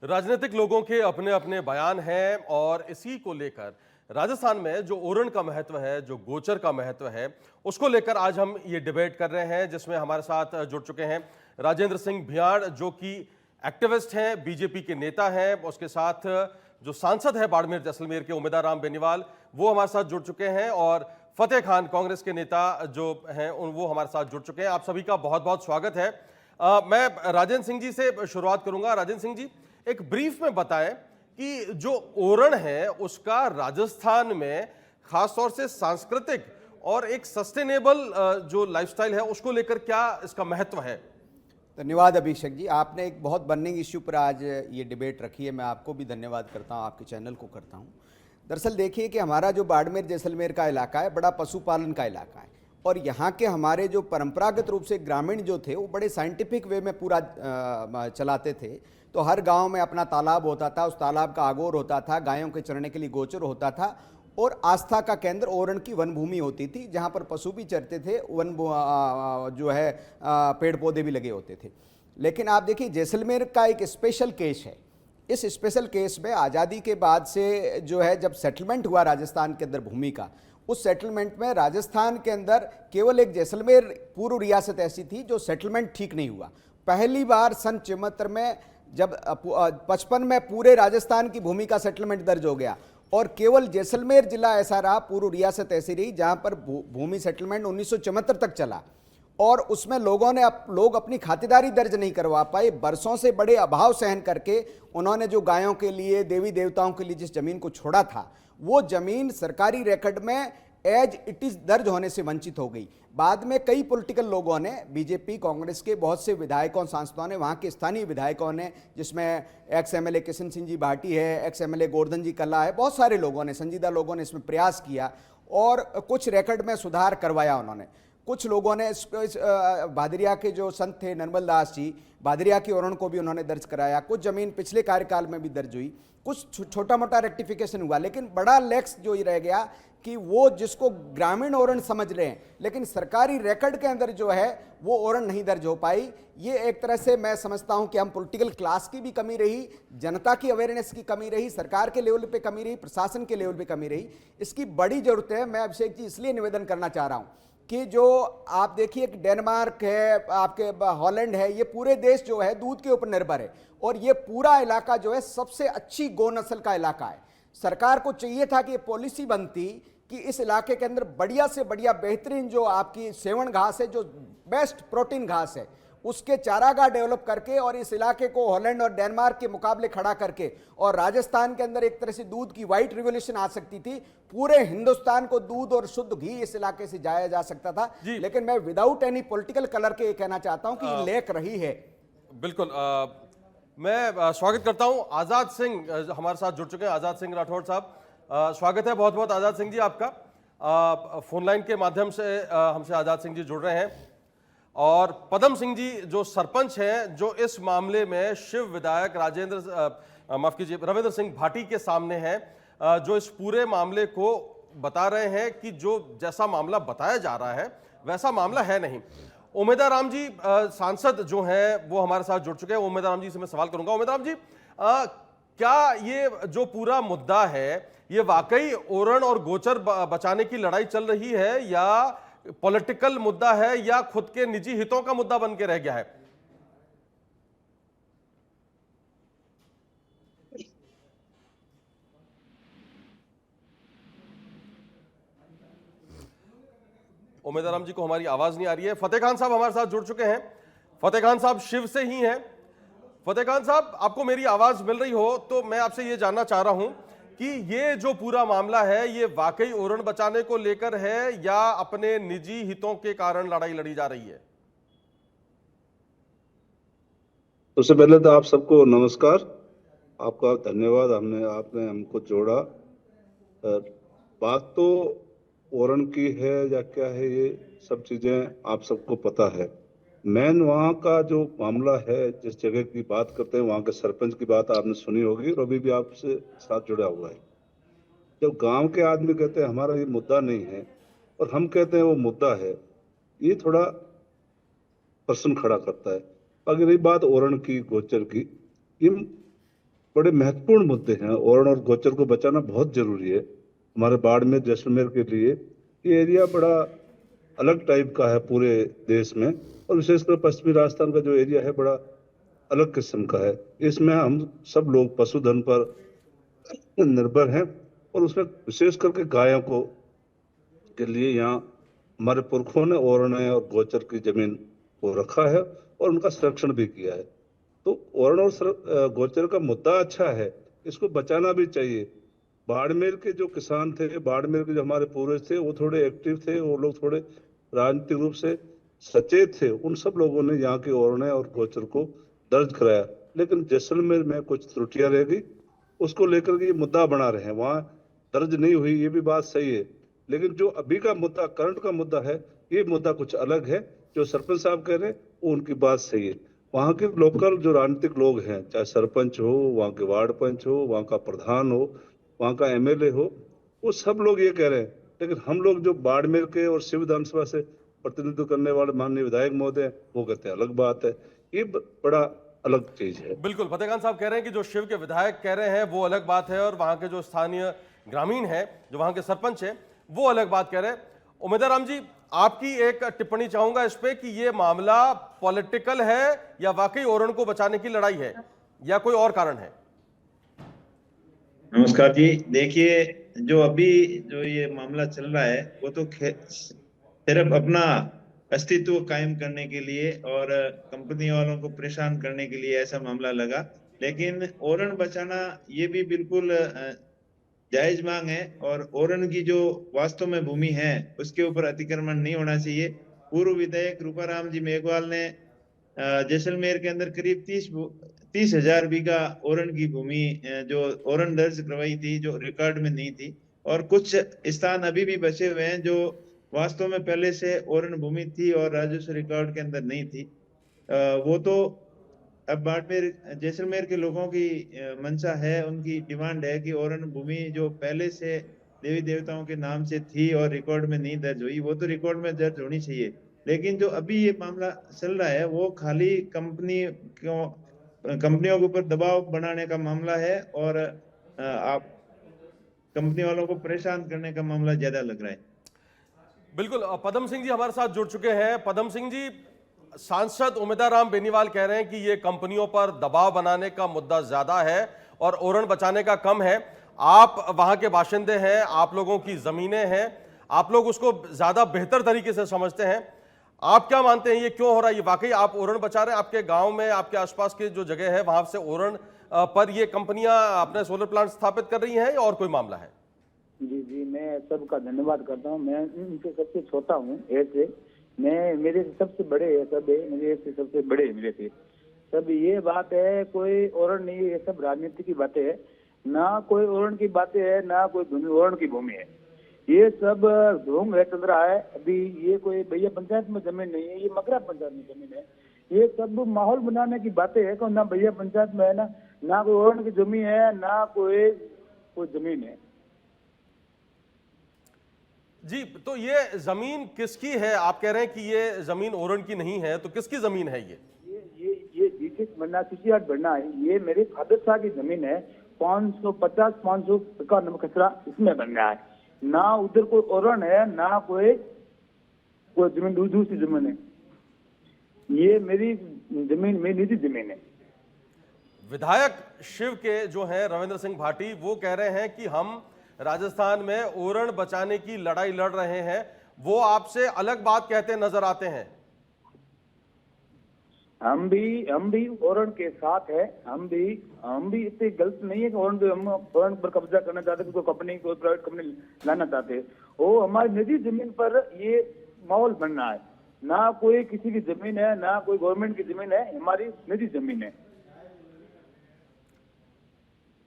राजनीतिक लोगों के अपने अपने बयान हैं और इसी को लेकर राजस्थान में जो ओरण का महत्व है, जो गोचर का महत्व है, उसको लेकर आज हम ये डिबेट कर रहे हैं, जिसमें हमारे साथ जुड़ चुके हैं राजेंद्र सिंह भियाड़, जो कि एक्टिविस्ट हैं, बीजेपी के नेता हैं। उसके साथ जो सांसद है बाड़मेर जैसलमेर के उमेदवार राम बेनीवाल, वो हमारे साथ जुड़ चुके हैं, और फतेह खान कांग्रेस के नेता जो हैं वो हमारे साथ जुड़ चुके हैं। आप सभी का बहुत बहुत स्वागत है। मैं राजेंद्र सिंह जी से शुरुआत करूंगा। राजेंद्र सिंह जी, एक ब्रीफ में बताएं कि जो ओरण है उसका राजस्थान में खासतौर से सांस्कृतिक और एक सस्टेनेबल जो लाइफस्टाइल है उसको लेकर क्या इसका महत्व है। धन्यवाद अभिषेक जी, आपने एक बहुत बर्निंग इश्यू पर आज ये डिबेट रखी है। मैं आपको भी धन्यवाद करता हूँ, आपके चैनल को करता हूँ। दरअसल देखिए कि हमारा जो बाड़मेर जैसलमेर का इलाका है बड़ा पशुपालन का इलाका है, और यहाँ के हमारे जो परंपरागत रूप से ग्रामीण जो थे वो बड़े साइंटिफिक वे में पूरा चलाते थे। तो हर गांव में अपना तालाब होता था, उस तालाब का आगोर होता था, गायों के चरने के लिए गोचर होता था, और आस्था का केंद्र ओरण की वन भूमि होती थी, जहाँ पर पशु भी चरते थे, जो है पेड़ पौधे भी लगे होते थे। लेकिन आप देखिए जैसलमेर का एक स्पेशल केस है। इस स्पेशल केस में आज़ादी के बाद से जो है जब सेटलमेंट हुआ राजस्थान के अंदर भूमि का, उस सेटलमेंट में राजस्थान के अंदर केवल एक जैसलमेर पूर्व रियासत ऐसी थी जो सेटलमेंट ठीक नहीं हुआ। पहली बार सन 74 में जब 55 में पूरे राजस्थान की भूमि का सेटलमेंट दर्ज हो गया, और केवल जैसलमेर जिला ऐसा रहा, पूर्व रियासत ऐसी रही जहां पर भूमि सेटलमेंट 1974 तक चला, और उसमें लोग अपनी खातिरदारी दर्ज नहीं करवा पाए। बरसों से बड़े अभाव सहन करके उन्होंने जो गायों के लिए, देवी देवताओं के लिए जिस जमीन को छोड़ा था, वो जमीन सरकारी रिकॉर्ड में एज इट इज दर्ज होने से वंचित हो गई। बाद में कई पॉलिटिकल लोगों ने, बीजेपी कांग्रेस के बहुत से विधायकों, सांसदों ने, वहाँ के स्थानीय विधायकों ने, जिसमें एक्स एमएलए किशन सिंह जी भाटी है, एक्स एमएलए गोवर्धन जी कल्ला है, बहुत सारे लोगों ने, संजीदा लोगों ने इसमें प्रयास किया और कुछ रिकॉर्ड में सुधार करवाया उन्होंने। कुछ लोगों ने भादरिया के जो संत थे नर्मल दास जी, भादरिया की ओरण को भी उन्होंने दर्ज कराया। कुछ जमीन पिछले कार्यकाल में भी दर्ज हुई, कुछ छोटा मोटा रेक्टिफिकेशन हुआ, लेकिन बड़ा लैक्स जो ही रह गया कि वो जिसको ग्रामीण ओरण समझ रहे हैं, लेकिन सरकारी रिकॉर्ड के अंदर जो है वो ओरण नहीं दर्ज हो पाई। ये एक तरह से मैं समझता हूं कि हम पॉलिटिकल क्लास की भी कमी रही, जनता की अवेयरनेस की कमी रही, सरकार के लेवल पे कमी रही, प्रशासन के लेवल पे कमी रही। इसकी बड़ी जरूरत है। मैं अभिषेक जी इसलिए निवेदन करना चाह रहा हूं कि जो आप देखिए कि डेनमार्क है, आपके हॉलैंड है, ये पूरे देश जो है दूध के ऊपर निर्भर है, और ये पूरा इलाका जो है सबसे अच्छी गौ नस्ल का इलाका है। सरकार को चाहिए था कि ये पॉलिसी बनती कि इस इलाके के अंदर बढ़िया से बढ़िया बेहतरीन जो आपकी सेवण घास है, जो बेस्ट प्रोटीन घास है, उसके चारागाह डेवलप करके और इस इलाके को हॉलैंड और डेनमार्क के मुकाबले खड़ा करके, और राजस्थान के अंदर एक तरह से दूध की व्हाइट रिवोल्यूशन आ सकती थी। पूरे हिंदुस्तान को दूध और शुद्ध घी इस इलाके से जाया जा सकता था। लेकिन मैं विदाउट एनी पॉलिटिकल कलर के ये कहना चाहता हूं कि ये लेक रही है। बिल्कुल। मैं स्वागत करता हूं आजाद सिंह, हमारे साथ जुड़ चुके हैं आजाद सिंह राठौड़ साहब। स्वागत है बहुत बहुत आजाद सिंह जी आपका। फोन लाइन के माध्यम से हमसे आजाद सिंह जी जुड़ रहे हैं, और पदम सिंह जी जो सरपंच हैं, जो इस मामले में शिव विधायक रविंद्र सिंह भाटी के सामने हैं, जो इस पूरे मामले को बता रहे हैं कि जो जैसा मामला बताया जा रहा है वैसा मामला है नहीं। उमेदवार राम जी सांसद जो हैं वो हमारे साथ जुड़ चुके हैं। उमेदवार राम जी से मैं सवाल करूंगा। उमेदवार राम जी, क्या ये जो पूरा मुद्दा है ये वाकई ओरण और गोचर बचाने की लड़ाई चल रही है, या पॉलिटिकल मुद्दा है, या खुद के निजी हितों का मुद्दा बन के रह गया है? उमेदवार राम जी को हमारी आवाज नहीं आ रही है। फतेह खान साहब हमारे साथ जुड़ चुके हैं। फतेह खान साहब शिव से ही हैं। फतेह खान साहब, आपको मेरी आवाज मिल रही हो तो मैं आपसे ये जानना चाह रहा हूं कि ये जो पूरा मामला है ये वाकई ओरण बचाने को लेकर है, या अपने निजी हितों के कारण लड़ाई लड़ी जा रही है? सबसे पहले तो आप सबको नमस्कार, आपका धन्यवाद, आपने हमको जोड़ा। बात तो ओरण की है या क्या है, ये सब चीजें आप सबको पता है। मेन वहाँ का जो मामला है, जिस जगह की बात करते हैं, वहाँ के सरपंच की बात आपने सुनी होगी, और अभी भी आपसे साथ जुड़ा हुआ है। जब गांव के आदमी कहते हैं हमारा ये मुद्दा नहीं है, और हम कहते हैं वो मुद्दा है, ये थोड़ा प्रश्न खड़ा करता है। अगर ये बात ओरण की, गोचर की, ये बड़े महत्वपूर्ण मुद्दे हैं। ओरण और गोचर को बचाना बहुत जरूरी है हमारे बाड़मेर जैसलमेर के लिए। ये एरिया बड़ा अलग टाइप का है पूरे देश में, और विशेषकर पश्चिमी राजस्थान का जो एरिया है बड़ा अलग किस्म का है। इसमें हम सब लोग पशुधन पर निर्भर हैं, और उसमें विशेष करके गायों को के लिए यहाँ हमारे पुरखों ने ओरण और गोचर की जमीन को रखा है और उनका संरक्षण भी किया है। तो ओरण और गोचर का मुद्दा अच्छा है, इसको बचाना भी चाहिए। बाड़मेर के जो किसान थे, बाड़मेर के जो हमारे पूर्वज थे, वो थोड़े एक्टिव थे, वो लोग थोड़े राजनीतिक रूप से सचेत थे। उन सब लोगों ने यहाँ के ओरण और गोचर को दर्ज कराया, लेकिन जैसलमेर में कुछ त्रुटियां रह गई, उसको लेकर के ये मुद्दा बना रहे हैं। वहाँ दर्ज नहीं हुई, ये भी बात सही है, लेकिन जो अभी का मुद्दा, करंट का मुद्दा है, ये मुद्दा कुछ अलग है। जो सरपंच साहब कह रहे हैं वो उनकी बात सही है। वहाँ के लोकल जो राजनीतिक लोग हैं, चाहे सरपंच हो, वहाँ के वार्ड पंच हो, वहाँ का प्रधान हो, वहाँ का एमएलए हो, वो सब लोग ये कह रहे हैं। लेकिन हम लोग जो बाड़मेर के और शिव विधानसभा से प्रतिनिधित्व करने वाले माननीय विधायक महोदय, वो कहते हैं अलग बात है। ये बड़ा अलग चीज है। बिल्कुल, फतेहखान साहब कह रहे हैं कि जो शिव के विधायक कह रहे हैं वो अलग बात है, और वहां के जो स्थानीय ग्रामीण है, जो वहां के सरपंच है, वो अलग बात कह रहे हैं। उमेदवार राम जी, आपकी एक टिप्पणी चाहूंगा इस पे कि ये मामला पॉलिटिकल है या वाकई ओरण को बचाने की लड़ाई है, या कोई और कारण है? नमस्कार जी। देखिए, जो अभी जो ये मामला चल रहा है वो तो सिर्फ अपना अस्तित्व कायम करने के लिए और कंपनी वालों को परेशान करने के लिए ऐसा मामला लगा, लेकिन ओरण बचाना ये भी बिल्कुल जायज मांग है। और ओरण की जो वास्तव में भूमि है उसके ऊपर अतिक्रमण नहीं होना चाहिए। पूर्व विधायक रूपाराम जी मेघवाल ने जैसलमेर के अंदर करीब 30,000 बीघा ओरण की भूमि जो ओरण दर्ज करवाई थी, जो रिकॉर्ड में नहीं थी, और कुछ स्थान अभी भी बचे हुए हैं जो वास्तव में पहले से ओरण भूमि थी और राजस्व रिकॉर्ड के अंदर नहीं थी। वो तो अब बाड़मेर जैसलमेर के लोगों की मंशा है, उनकी डिमांड है कि ओरण भूमि जो पहले से देवी देवताओं के नाम से थी और रिकॉर्ड में नहीं दर्ज हुई, वो तो रिकॉर्ड में दर्ज होनी चाहिए। लेकिन जो अभी ये मामला चल रहा है वो खाली कंपनियों के ऊपर दबाव बनाने का मामला है, और आप कंपनी वालों को परेशान करने का मामला ज्यादा लग रहा है। बिल्कुल, पदम सिंह जी हमारे साथ जुड़ चुके हैं। पदम सिंह जी, सांसद उमेदवार राम बेनीवाल कह रहे हैं कि ये कंपनियों पर दबाव बनाने का मुद्दा ज्यादा है और ओरण बचाने का कम है। आप वहां के बाशिंदे हैं, आप लोगों की जमीनें हैं, आप लोग उसको ज्यादा बेहतर तरीके से समझते हैं। आप क्या मानते हैं, ये क्यों हो रहा है? ये वाकई आप ओरण बचा रहे हैं? आपके गांव में, आपके आसपास की जो जगह है वहां से ओरण पर ये कंपनियां अपने सोलर प्लांट स्थापित कर रही हैं, या और कोई मामला है? जी जी, मैं सबका धन्यवाद करता हूँ। मैं उनसे सबसे छोटा हूँ ऐसे, मैं मेरे से सबसे बड़े है, सब है मेरे से सबसे बड़े है मेरे से सब। ये बात है, कोई ओरण नहीं है, ये सब राजनीति की बातें है। ना कोई ओरण की बातें है, ना कोई भूमि ओरण की भूमि है। ये सब ढोंग है, चल रहा है। अभी ये कोई भैया पंचायत में जमीन नहीं है, ये मकरा पंचायत में जमीन है। ये सब माहौल बनाने की बातें है कि ना भैया पंचायत में है, ना कोई ओरण की जमीन है, ना कोई जमीन है। जी, तो ये जमीन किसकी है? आप कह रहे हैं कि ये जमीन ओरण की नहीं है, तो किसकी जमीन है ये? ये जीके बनना, सिसियाट बनना है, ये मेरे फादर साहब की जमीन है। 550-500 का कचरा इसमें बन रहा है। ना उधर कोई ओरण है, ना कोई जमीन, दूसरी जमीन है। ये मेरी जमीन, मेरी निजी जमीन है। विधायक शिव के जो हैं रविंद्र सिंह भाटी, वो कह रहे हैं कि हम राजस्थान में ओरण बचाने की लड़ाई लड़ रहे हैं। वो आपसे अलग बात कहते नजर आते हैं। हम भी ओरण के साथ है। हम भी इतने गलत नहीं है कि हम ओरण पर कब्जा करना चाहते, कोई कंपनी, कोई प्राइवेट कंपनी लाना चाहते। वो हमारी निजी जमीन पर ये माहौल बन रहा है। ना कोई किसी की जमीन है, ना कोई गवर्नमेंट की जमीन है, हमारी निजी जमीन है।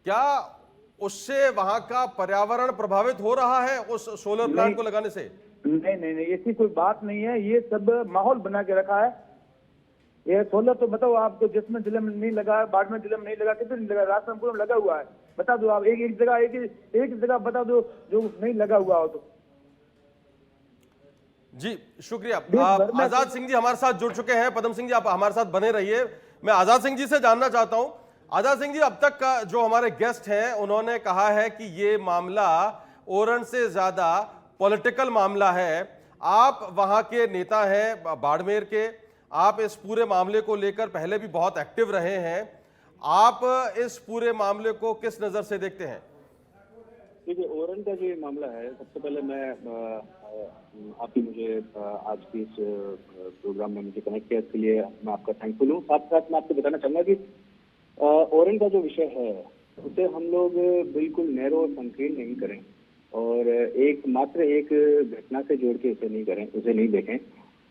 क्या उससे वहां का पर्यावरण प्रभावित हो रहा है उस सोलर प्लांट को लगाने से? नहीं, ऐसी कोई बात नहीं है। ये सब माहौल बना के रखा है। ये सोलर तो बताओ आपको, जिसमें जिले में नहीं लगा, बाड़मेर जिले में नहीं लगा, कितने नहीं लगा, राजस्थान में लगा हुआ है। बता दो आप, एक जगह बता दो जो नहीं लगा हुआ हो तो। जी शुक्रिया। आजाद सिंह जी हमारे साथ जुड़ चुके हैं। पदम सिंह जी आप हमारे साथ बने रहिए। मैं आजाद सिंह जी से जानना चाहता हूं, आजाद सिंह जी, अब तक का जो हमारे गेस्ट हैं उन्होंने कहा है कि ये मामला ओरण से ज्यादा पॉलिटिकल मामला है। आप वहां के नेता हैं बाड़मेर के, आप इस पूरे मामले को लेकर पहले भी बहुत एक्टिव रहे हैं। आप इस पूरे मामले को किस नजर से देखते हैं? देखिए, ओरन का जो ये मामला है, सबसे पहले मैं आपकी मुझे आज की इस प्रोग्राम में मुझे कनेक्ट किया, इसके लिए मैं आपका थैंकफुल हूँ। साथ साथ मैं आपको बताना चाहूंगा कि ओरन का जो विषय है उसे हम लोग बिल्कुल नैरो और संकीर्ण नहीं करें और मात्र एक घटना से जोड़ के उसे नहीं करें, उसे नहीं देखें।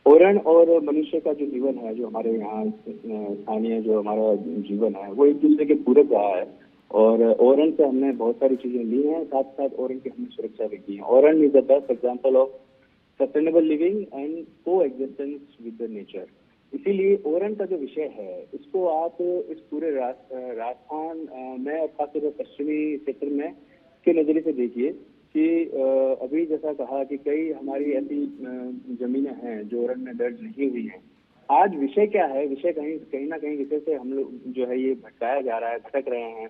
ओरन और मनुष्य का जो जीवन है, जो हमारे यहाँ स्थानीय जो हमारा जीवन है, वो एक दूसरे के पूरक रहा है और ओरन से हमने बहुत सारी चीजें ली हैं, साथ साथ ओरन की हमने सुरक्षा भी की है। Oran is the best example of sustainable living and coexistence with the nature. इसीलिए ओरन का जो विषय है, इसको आप इस पूरे राजस्थान में और खासतौर पर पश्चिमी क्षेत्र में के नजरिए से देखिए कि अभी जैसा कहा कि कई हमारी ऐसी जमीनें हैं जो ओरन में दर्ज नहीं हुई हैं। आज विषय क्या है? विषय कहीं ना कहीं विषय से हम लोग जो है ये भटकाया जा रहा है, भटक रहे हैं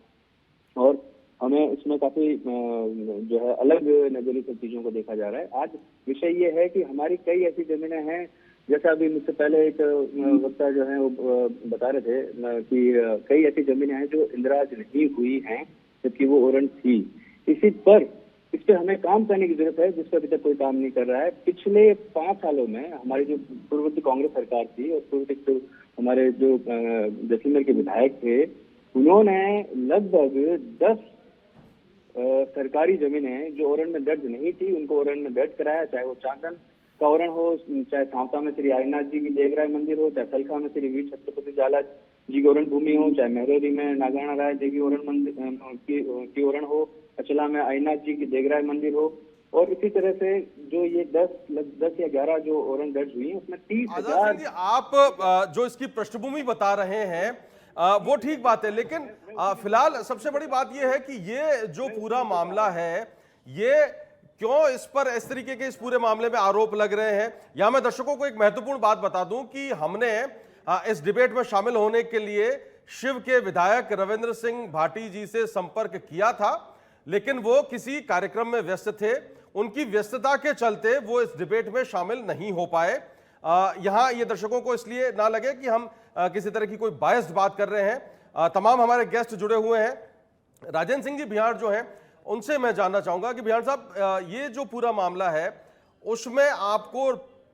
और हमें इसमें काफी जो है अलग नजरिए से चीजों को देखा जा रहा है। आज विषय ये है कि हमारी कई ऐसी जमीनें हैं, जैसा अभी मुझसे पहले एक वक्ता जो है वो बता रहे थे कि कई ऐसी जमीनें हैं जो इंदिराज नहीं हुई हैं जबकि वो ओरन थी। इस पे हमें काम करने की जरूरत है, जिस पर अभी तक कोई काम नहीं कर रहा है। पिछले 5 सालों में हमारी जो पूर्ववर्ती कांग्रेस सरकार थी और पूर्व हमारे जो जैसलमेर के विधायक थे, उन्होंने लगभग 10 सरकारी जमीनें जो ओरन में दर्ज नहीं थी उनको ओरन में दर्ज कराया, चाहे वो चांदन का ओरन हो, चाहे सांवता में श्री आईनाथ जी की देवराय मंदिर हो, चाहे सलखा में श्री वीर छत्रपति झाला जी की ओरन भूमि हो, चाहे महरेरी में नागाना राय जी की ओरन मंदिर की ओरन हो, अचला में आईनाथ जी की देवराय मंदिर हो। और इसी तरह से जो ये 10 या 11 जो ओरन दर्ज हुई है उसमें 30,000। आप जो इसकी पृष्ठभूमि बता रहे हैं वो ठीक बात है, लेकिन फिलहाल सबसे बड़ी बात यह है कि ये जो पूरा मामला है, ये क्यों इस पर इस तरीके के इस पूरे मामले में आरोप लग रहे हैं। यहां मैं दर्शकों को एक महत्वपूर्ण बात बता दूं कि हमने इस डिबेट में शामिल होने के लिए शिव के विधायक रविंद्र सिंह भाटी जी से संपर्क किया था, लेकिन वो किसी कार्यक्रम में व्यस्त थे। उनकी व्यस्तता के चलते वो इस डिबेट में शामिल नहीं हो पाए। यहां ये दर्शकों को इसलिए ना लगे कि हम किसी तरह की कोई बायस्ड बात कर रहे हैं। तमाम हमारे गेस्ट जुड़े हुए हैं। राजेंद्र सिंह जी बिहार जो हैं, उनसे मैं जानना चाहूंगा कि बिहार साहब, ये जो पूरा मामला है उसमें आपको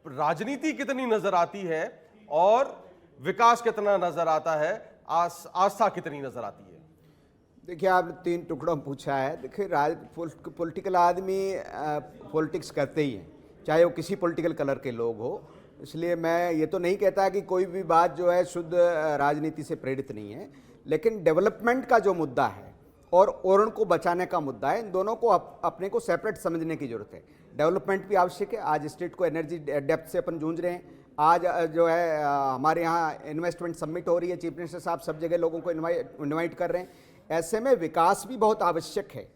राजनीति कितनी नजर आती है और विकास कितना नजर आता है, आस्था कितनी नजर आती है? देखिए, आपने 3 टुकड़ों में पूछा है। देखिए, पॉलिटिकल आदमी पॉलिटिक्स करते ही हैं, चाहे वो किसी पॉलिटिकल कलर के लोग हो। इसलिए मैं ये तो नहीं कहता कि कोई भी बात जो है शुद्ध राजनीति से प्रेरित नहीं है, लेकिन डेवलपमेंट का जो मुद्दा है और ओरन को बचाने का मुद्दा है, इन दोनों को अपने को सेपरेट समझने की जरूरत है। डेवलपमेंट भी आवश्यक है। आज स्टेट को एनर्जी डेप्थ से अपन जूझ रहे हैं। आज जो है हमारे यहाँ इन्वेस्टमेंट समिट हो रही है, चीफ मिनिस्टर साहब सब जगह लोगों को इन्वाइट कर रहे हैं। ऐसे में विकास भी बहुत आवश्यक है।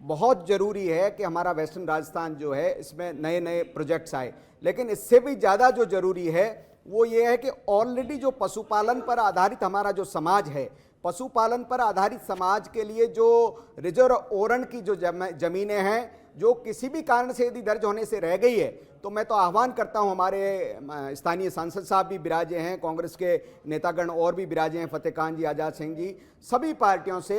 बहुत ज़रूरी है कि हमारा वेस्टर्न राजस्थान जो है इसमें नए नए प्रोजेक्ट्स आए, लेकिन इससे भी ज़्यादा जो ज़रूरी है वो ये है कि ऑलरेडी जो पशुपालन पर आधारित हमारा जो समाज है, पशुपालन पर आधारित समाज के लिए जो रिजर्व ओरन की जो जमीनें हैं, जो किसी भी कारण से यदि दर्ज होने से रह गई है, तो मैं तो आह्वान करता हूं, हमारे स्थानीय सांसद साहब भी विराजे हैं, कांग्रेस के नेतागण और भी विराजे हैं, फतेह खान जी, आजाद सिंह जी, सभी पार्टियों से,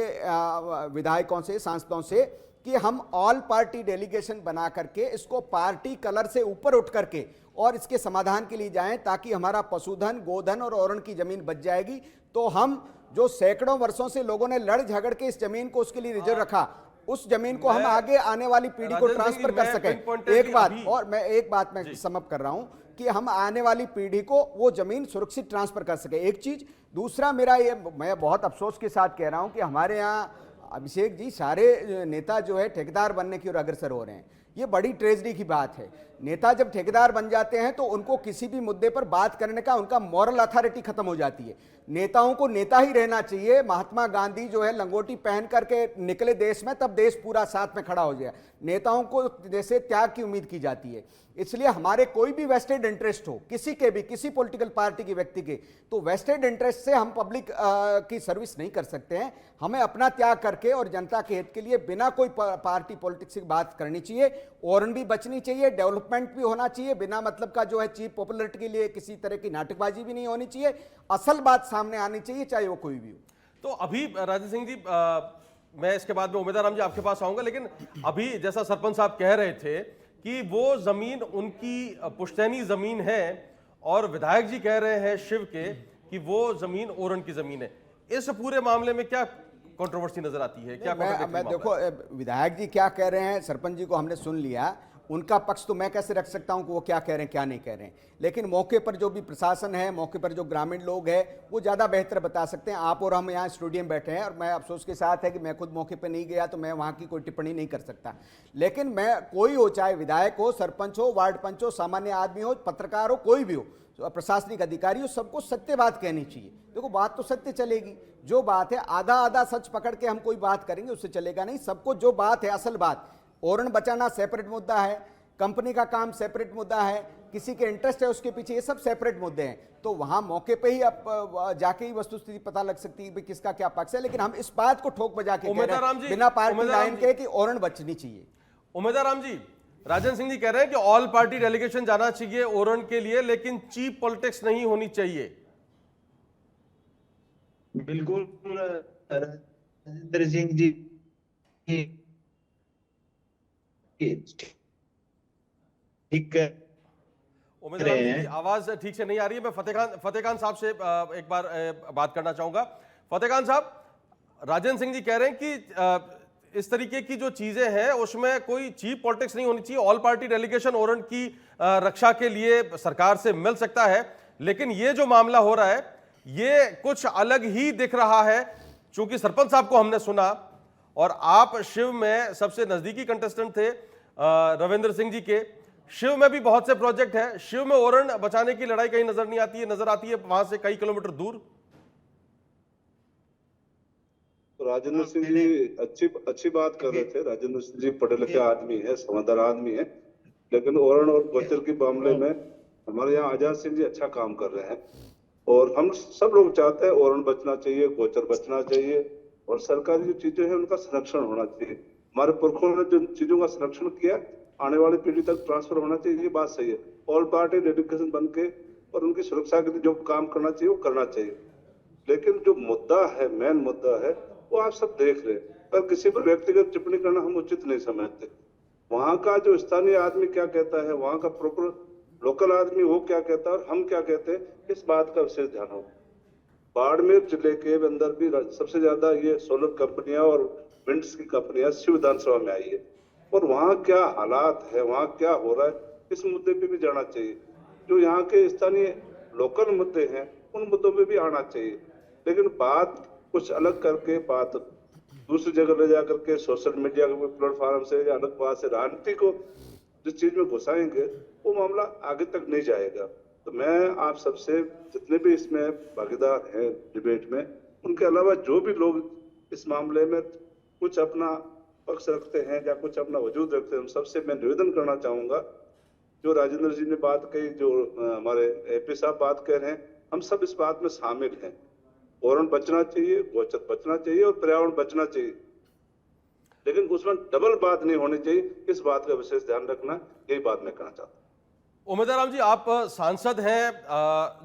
विधायकों से, सांसदों से, कि हम ऑल पार्टी डेलीगेशन बना करके इसको पार्टी कलर से ऊपर उठ करके और इसके समाधान के लिए जाएं, ताकि हमारा पशुधन, गोधन और ओरन की जमीन बच जाएगी। तो हम जो सैकड़ों वर्षों से लोगों ने लड़ झगड़ के इस जमीन को उसके लिए रिजर्व रखा, उस जमीन को हम आगे आने वाली पीढ़ी को ट्रांसफर कर सकें। एक बात और मैं समअप कर रहा हूं कि हम आने वाली पीढ़ी को वो जमीन सुरक्षित ट्रांसफर कर सके। एक चीज। दूसरा, मैं बहुत अफसोस के साथ कह रहा हूं कि हमारे यहाँ अभिषेक जी सारे नेता जो है ठेकेदार बनने की ओर अग्रसर हो रहे हैं। ये बड़ी ट्रेजेडी की बात है। नेता जब ठेकेदार बन जाते हैं तो उनको किसी भी मुद्दे पर बात करने का उनका मॉरल अथॉरिटी खत्म हो जाती है। नेताओं को नेता ही रहना चाहिए। महात्मा गांधी जो है लंगोटी पहन करके निकले देश में, तब देश पूरा साथ में खड़ा हो गया। नेताओं को जैसे त्याग की उम्मीद की जाती है। इसलिए हमारे कोई भी वेस्टेड इंटरेस्ट हो, किसी के भी, किसी पॉलिटिकल पार्टी के व्यक्ति के, तो वेस्टेड इंटरेस्ट से हम पब्लिक की सर्विस नहीं कर सकते हैं। हमें अपना त्याग करके और जनता के हित के लिए बिना कोई पार्टी पॉलिटिक्स की बात करनी चाहिए। ओरन भी बचनी चाहिए, डेवलपमेंट भी होना चाहिए, बिना मतलब का जो है चीप पॉपुलरिटी के लिए किसी तरह की नाटकबाजी भी नहीं होनी चाहिए। असल बात सामने आनी चाहिए, चाहे वो कोई भी हो। तो अभी राजेंद्र सिंह जी, मैं इसके बाद में उमेदवार राम जी आपके पास आऊंगा, लेकिन अभी जैसा सरपंच साहब कह रहे थे कि वो जमीन उनकी पुश्तैनी जमीन है और विधायक जी कह रहे हैं शिव के कि वो जमीन ओरन की जमीन है। इस पूरे मामले में क्या कंट्रोवर्सी नजर आती है? क्या मैं देखो, विधायक जी क्या कह रहे हैं, सरपंच जी को हमने सुन लिया, उनका पक्ष तो मैं कैसे रख सकता हूं कि वो क्या कह रहे हैं क्या नहीं कह रहे हैं। लेकिन मौके पर जो भी प्रशासन है, मौके पर जो ग्रामीण लोग हैं, वो ज़्यादा बेहतर बता सकते हैं। आप और हम यहाँ स्टूडियो में बैठे हैं और मैं अफसोस के साथ है कि मैं खुद मौके पर नहीं गया, तो मैं वहाँ की कोई टिप्पणी नहीं कर सकता। लेकिन मैं, कोई हो, चाहे विधायक हो, सरपंच हो, वार्ड पंच हो, सामान्य आदमी हो, पत्रकार हो, कोई भी हो, प्रशासनिक अधिकारी हो, सबको सत्य बात कहनी चाहिए। देखो, बात तो सत्य चलेगी। जो बात है आधा आधा सच पकड़ के हम कोई बात करेंगे उससे चलेगा नहीं। सबको जो बात है, असल बात, ओरन बचाना सेपरेट मुद्दा है, कंपनी का काम सेपरेट मुद्दा है, किसी के इंटरेस्ट है उसके पीछे, ये सब सेपरेट मुद्दे हैं। तो वहां मौके पे ही अब जाके ही वस्तुस्थिति पता लग सकती है कि किसका क्या पक्ष है। लेकिन हम इस बात को ठोक बजा के कह रहे हैं, बिना पार्टी लाइन के, कि ओरन बचनी चाहिए। उमेदवार राम जी, राजेंद्र सिंह जी कह रहे हैं कि ऑल पार्टी डेलीगेशन जाना चाहिए ओरन के लिए, लेकिन चीप पॉलिटिक्स नहीं होनी चाहिए। बिल्कुल राजेंद्र सिंह जी ठीक है। उमेदवार राम जी की आवाज ठीक से नहीं आ रही है। मैं फतेह खान साहब से एक बार बात करना चाहूंगा। फतेह खान साहब, राजेंद्र सिंह जी कह रहे हैं कि इस तरीके की जो चीजें हैं उसमें कोई चीप पॉलिटिक्स नहीं होनी चाहिए। ऑल पार्टी डेलीगेशन ओरन की रक्षा के लिए सरकार से मिल सकता है, लेकिन ये जो मामला हो रहा है ये कुछ अलग ही दिख रहा है। चूंकि सरपंच साहब को हमने सुना और आप शिव में सबसे नजदीकी कंटेस्टेंट थे रविंद्र सिंह जी के। शिव में भी बहुत से प्रोजेक्ट है। शिव में ओरन बचाने की लड़ाई कहीं नजर नहीं आती है, नजर आती है वहां से कई किलोमीटर दूर। तो राजेंद्र सिंह जी अच्छी बात कर रहे थे। राजेंद्र सिंह जी पढ़े लिखे आदमी है, समझदार आदमी है, लेकिन ओरन और गोचर के मामले में हमारे यहाँ आजाद सिंह जी अच्छा काम कर रहे हैं। और हम सब लोग चाहते हैं ओरन बचना चाहिए, गोचर बचना चाहिए, और सरकारी जो चीजें हैं उनका संरक्षण होना चाहिए। हमारे पुरखों ने जो चीजों का संरक्षण किया, आने वाली पीढ़ी तक ट्रांसफर होना चाहिए, ये बात सही है। ऑल पार्टी डेडिकेशन बन के और उनकी सुरक्षा के लिए जो काम करना चाहिए वो करना चाहिए। लेकिन जो मुद्दा है, मेन मुद्दा है, वो आप सब देख रहे हैं। पर किसी पर व्यक्तिगत टिप्पणी करना हम उचित नहीं समझते। वहां का जो स्थानीय आदमी क्या कहता है, वहां का प्रॉपर लोकल आदमी वो क्या कहता है और हम क्या कहते हैं, इस बात का विशेष ध्यान हो। बाड़मेर जिले के अंदर भी सबसे ज्यादा ये सोलर कंपनियां और विंड्स की कंपनियां शिव विधानसभा में आई है, और वहाँ क्या हालात है, वहाँ क्या हो रहा है, इस मुद्दे पे भी जाना चाहिए। जो यहाँ के स्थानीय लोकल मुद्दे हैं उन मुद्दों पे भी आना चाहिए। लेकिन बात कुछ अलग करके, बात दूसरी जगह ले जाकर के सोशल मीडिया के प्लेटफॉर्म से या अलग बात से राजनीति को जिस चीज में घुसाएंगे वो मामला आगे तक नहीं जाएगा। तो मैं आप सबसे, जितने भी इसमें भागीदार हैं डिबेट में, उनके अलावा जो भी लोग इस मामले में कुछ अपना पक्ष रखते हैं या कुछ अपना वजूद रखते हैं, उन सबसे मैं निवेदन करना चाहूंगा, जो राजेंद्र जी ने बात कही, जो हमारे एपी साहब बात कह रहे हैं, हम सब इस बात में शामिल हैं। ओरन बचना चाहिए, गोचर बचना चाहिए और पर्यावरण बचना चाहिए, लेकिन उसमें डबल बात नहीं होनी चाहिए। इस बात का विशेष ध्यान रखना, यही बात मैं कहना चाहता हूँ। उमेदवार राम जी, आप सांसद हैं,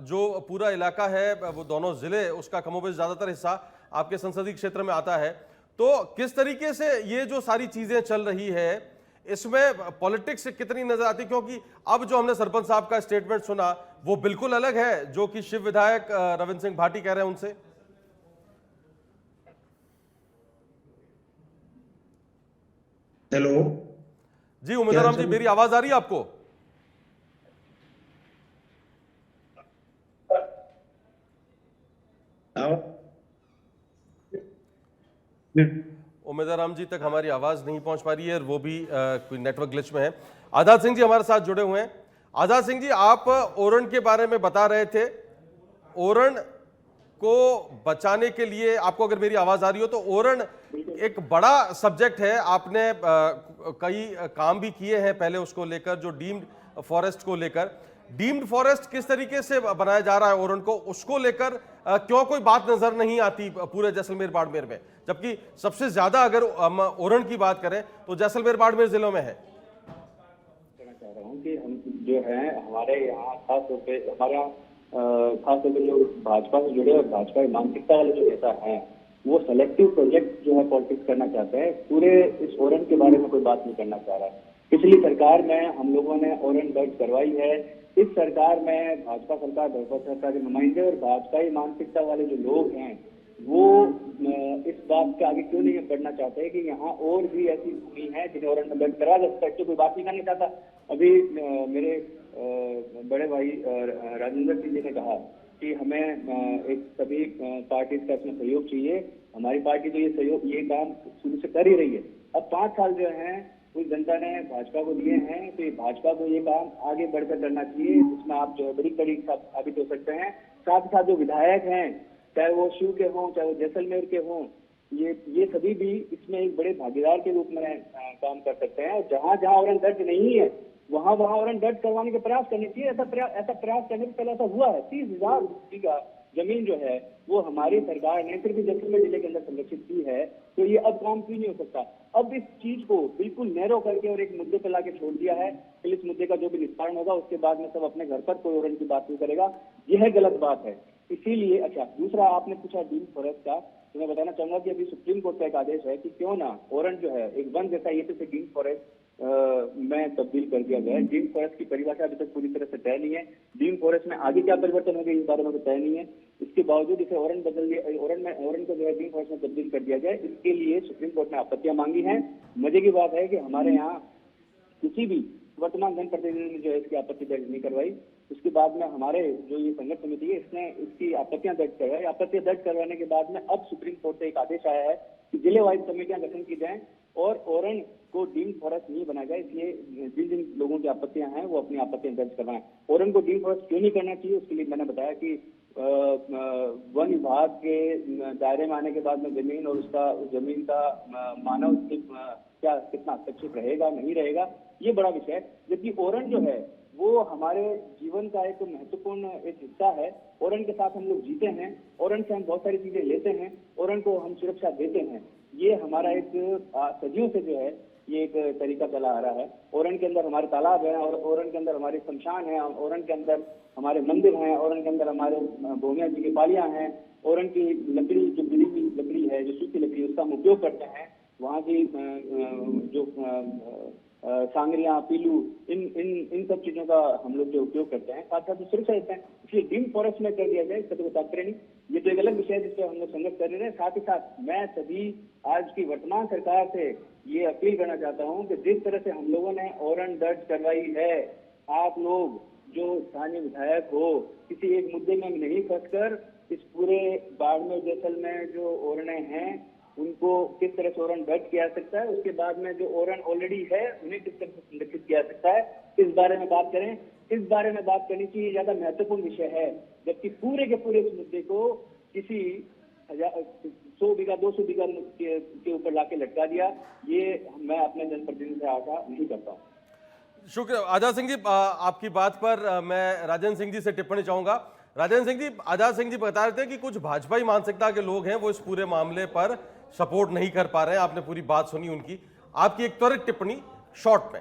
जो पूरा इलाका है वो दोनों जिले, उसका कमोबेश ज्यादातर हिस्सा आपके संसदीय क्षेत्र में आता है। तो किस तरीके से ये जो सारी चीजें चल रही है इसमें पॉलिटिक्स कितनी नजर आती? क्योंकि अब जो हमने सरपंच साहब का स्टेटमेंट सुना वो बिल्कुल अलग है जो कि शिव विधायक रविंद्र सिंह भाटी कह रहे हैं उनसे। हेलो जी उमेदवार राम जी, मेरी आवाज आ रही है आपको? उमेदवार राम जी तक हमारी आवाज नहीं पहुंच पा रही है, वो भी कोई नेटवर्क ग्लिच में है। आजाद सिंह जी हमारे साथ जुड़े हुए हैं। आजाद सिंह जी, आप ओरन के बारे में बता रहे थे। ओरन को बचाने के लिए, आपको अगर मेरी आवाज आ रही हो तो, ओरण एक बड़ा सब्जेक्ट है। आपने कई काम भी किए हैं पहले उसको लेकर, जो डीम्ड फॉरेस्ट को लेकर। डीम्ड फॉरेस्ट किस तरीके से बनाया जा रहा है ओरण को, उसको लेकर क्यों कोई बात नजर नहीं आती पूरे जैसलमेर बाड़मेर में, जबकि सबसे ज्यादा अगर हम ओरण की बात करें तो जैसलमेर बाड़मेर जिलों में है। कहना चाह रहा हूँ कि हम जो है हमारे यहाँ खास तौर पे जो भाजपा से जुड़े और भाजपा की मानसिकता वाले जो नेता हैं, वो सेलेक्टिव प्रोजेक्ट जो है पॉलिटिक्स करना चाहते हैं। पूरे इस ओरण के बारे में कोई बात नहीं करना चाह रहा है। पिछली सरकार में हम लोगों ने ओरण दर्ज करवाई है। इस सरकार में भाजपा सरकार के नुमाइंदे और भाजपा की मानसिकता वाले जो लोग हैं, वो इस बात के आगे क्यों नहीं बढ़ना चाहते कि यहाँ और भी ऐसी भूमि है जिन्हें ओरण में दर्ज करा जा सकता है। कोई बात नहीं करना चाहता। अभी मेरे बड़े भाई राजेंद्र सिंह जी ने कहा कि हमें एक सभी पार्टी का इसमें सहयोग चाहिए। हमारी पार्टी तो ये काम शुरू से कर ही रही है। अब 5 साल जो है उस जनता ने भाजपा को दिए हैं, तो भाजपा को ये काम आगे बढ़कर करना चाहिए, जिसमें आप जो है बड़ी कड़ी साबित हो सकते हैं। साथ ही साथ जो विधायक हैं, चाहे वो शिव के हों, चाहे वो जैसलमेर के हों, ये सभी भी इसमें एक बड़े भागीदार के रूप में काम कर सकते हैं। और जहां जहां ओरण दर्ज नहीं है, वहां ओरण दर्ज करवाने के प्रयास करने चाहिए। ऐसा प्रयास करने से पहले ऐसा हुआ है। 30,000 बीघा जमीन जो है वो हमारी सरकार ने सिर्फ जैसलमेर जिले के अंदर संरक्षित की है। तो ये अब काम क्यों नहीं हो सकता? अब इस चीज को बिल्कुल नैरो करके और एक मुद्दे पर लाके छोड़ दिया है। फिर इस मुद्दे का जो भी निस्तारण होगा उसके बाद में सब अपने घर पर कोई ओरण की बात नहीं करेगा। यह गलत बात है। इसीलिए अच्छा, दूसरा आपने पूछा डीम्ड फॉरेस्ट का, तो मैं बताना चाहूंगा कि अभी सुप्रीम कोर्ट का एक आदेश है कि क्यों ना ओरण जो है एक वन जैसा ये से डीम्ड फॉरेस्ट में तब्दील कर दिया गया है। डीम्ड फॉरेस्ट की परिभाषा अभी तक पूरी तरह से तय नहीं है। डीम्ड फॉरेस्ट में आगे क्या परिवर्तन होंगे इस बारे में तो तय नहीं है। इसके बावजूद इसे ओरण को जो है डीम्ड फॉरेस्ट में तब्दील कर दिया जाए, इसके लिए सुप्रीम कोर्ट ने आपत्तियां मांगी हैं। मजे की बात है कि हमारे यहाँ किसी भी वर्तमान जनप्रतिनिधि ने जो है इसकी आपत्ति दर्ज नहीं करवाई। उसके बाद में हमारे जो ये संघर्ष समिति है, इसने इसकी आपत्तियां दर्ज करवाई। आपत्तियां दर्ज करवाने के बाद में अब सुप्रीम कोर्ट से एक आदेश आया है कि जिले वाइज कमेटियां गठन की जाएं और ओरण को डीम्ड फॉरेस्ट नहीं बनाया जाए। इसलिए जिन जिन लोगों की आपत्तियां हैं वो अपनी आपत्तियां दर्ज करवाएं। ओरण को डीम्ड फॉरेस्ट क्यों नहीं करना चाहिए, उसके लिए मैंने बताया कि वन विभाग के दायरे में आने के बाद में जमीन और उस जमीन का मानव क्या कितना हस्तक्षेप रहेगा नहीं रहेगा, ये बड़ा विषय है। जबकि ओरण जो है वो हमारे जीवन का एक महत्वपूर्ण एक हिस्सा है। ओरण के साथ हम लोग जीते हैं, ओरण से हम बहुत सारी चीजें लेते हैं, ओरण को हम सुरक्षा देते हैं। ये हमारा एक सदियों से जो है ये एक तरीका चला आ रहा है। ओरण के अंदर हमारे तालाब हैं और ओरण के अंदर हमारे शमशान है, ओरण के अंदर हमारे मंदिर हैं, ओरण के अंदर हमारे भूमिया जी की पालियां हैं। ओरण की लकड़ी जो गिरी हुई लकड़ी है, जो सूखी लकड़ी, उसका हम उपयोग करते हैं। वहाँ की जो सांगरियां, पीलू, इन सब चीजों का हम लोग जो उपयोग करते हैं, साथ साथ सुरक्षा देते हैं। इसलिए डीम्ड फॉरेस्ट में कर दिया जाए, इसका तो तात्पर्य नहीं। ये तो एक अलग विषय है जिससे हम लोग संघर्ष कर रहे हैं। साथ ही साथ मैं सभी आज की वर्तमान सरकार से ये अपील करना चाहता हूँ कि जिस तरह से हम लोगों ने ओरण दर्ज करवाई है, आप लोग जो स्थानीय विधायक हो, किसी एक मुद्दे में नहीं फंसकर इस पूरे बाड़मेर जैसलमेर जो ओरणे हैं उनको किस तरह से ओरण दर्ज किया जा सकता है, उसके बाद में जो ओरण ऑलरेडी है उन्हें किस तरह से संरक्षित किया जा सकता है, इस बारे में बात करें। इस बारे में बात करनी चाहिए, ज्यादा महत्वपूर्ण विषय है। जबकि पूरे के पूरे इस मुद्दे को किसी 100 बीघा 200 बीघा के ऊपर लाके लटका दिया, ये मैं अपने जनप्रतिनिधि से आशा नहीं करता हूँ। शुक्रिया आजाद सिंह जी। आपकी बात पर मैं राजेंद्र सिंह जी से टिप्पणी चाहूंगा। राजेंद्र सिंह जी, आजाद सिंह जी बता रहे थे कि कुछ भाजपाई मानसिकता के लोग हैं वो इस पूरे मामले पर सपोर्ट नहीं कर पा रहे हैं। आपने पूरी बात सुनी उनकी, आपकी एक त्वरित टिप्पणी शॉर्ट में।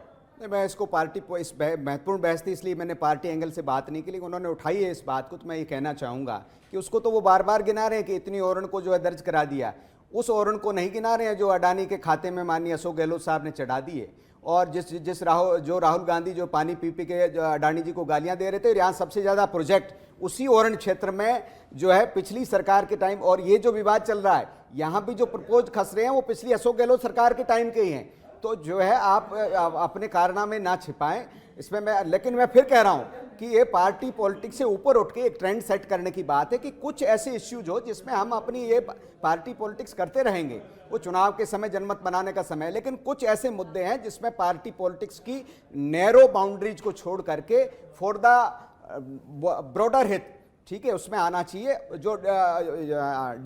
मैं इसको पार्टी इस महत्वपूर्ण बहस थी इसलिए मैंने पार्टी एंगल से बात नहीं की, लेकिन उन्होंने उठाई है इस बात को, तो मैं ये कहना चाहूँगा कि उसको तो वो बार बार गिना रहे हैं कि इतनी ओरण को जो है दर्ज करा दिया। उस ओरण को नहीं गिना रहे हैं जो अडानी के खाते में माननीय अशोक गहलोत साहब ने चढ़ा दी है। और राहुल गांधी जो पानी पी के जो अडानी जी को गालियां दे रहे थे, यहाँ सबसे ज़्यादा प्रोजेक्ट उसी ओरण क्षेत्र में जो है पिछली सरकार के टाइम, और ये जो विवाद चल रहा है यहाँ भी जो प्रपोज खस रहे हैं वो पिछली अशोक गहलोत सरकार के टाइम के ही हैं। तो जो है आप अपने कारनामे ना छिपाएं इसमें। लेकिन मैं फिर कह रहा हूं कि ये पार्टी पॉलिटिक्स से ऊपर उठ के एक ट्रेंड सेट करने की बात है कि कुछ ऐसे इश्यूज हो जिसमें हम अपनी ये पार्टी पॉलिटिक्स करते रहेंगे। वो चुनाव के समय जनमत बनाने का समय है, लेकिन कुछ ऐसे मुद्दे हैं जिसमें पार्टी पॉलिटिक्स की नैरो बाउंड्रीज को छोड़ करके फॉर द ब्रॉडर हित ठीक है, उसमें आना चाहिए। जो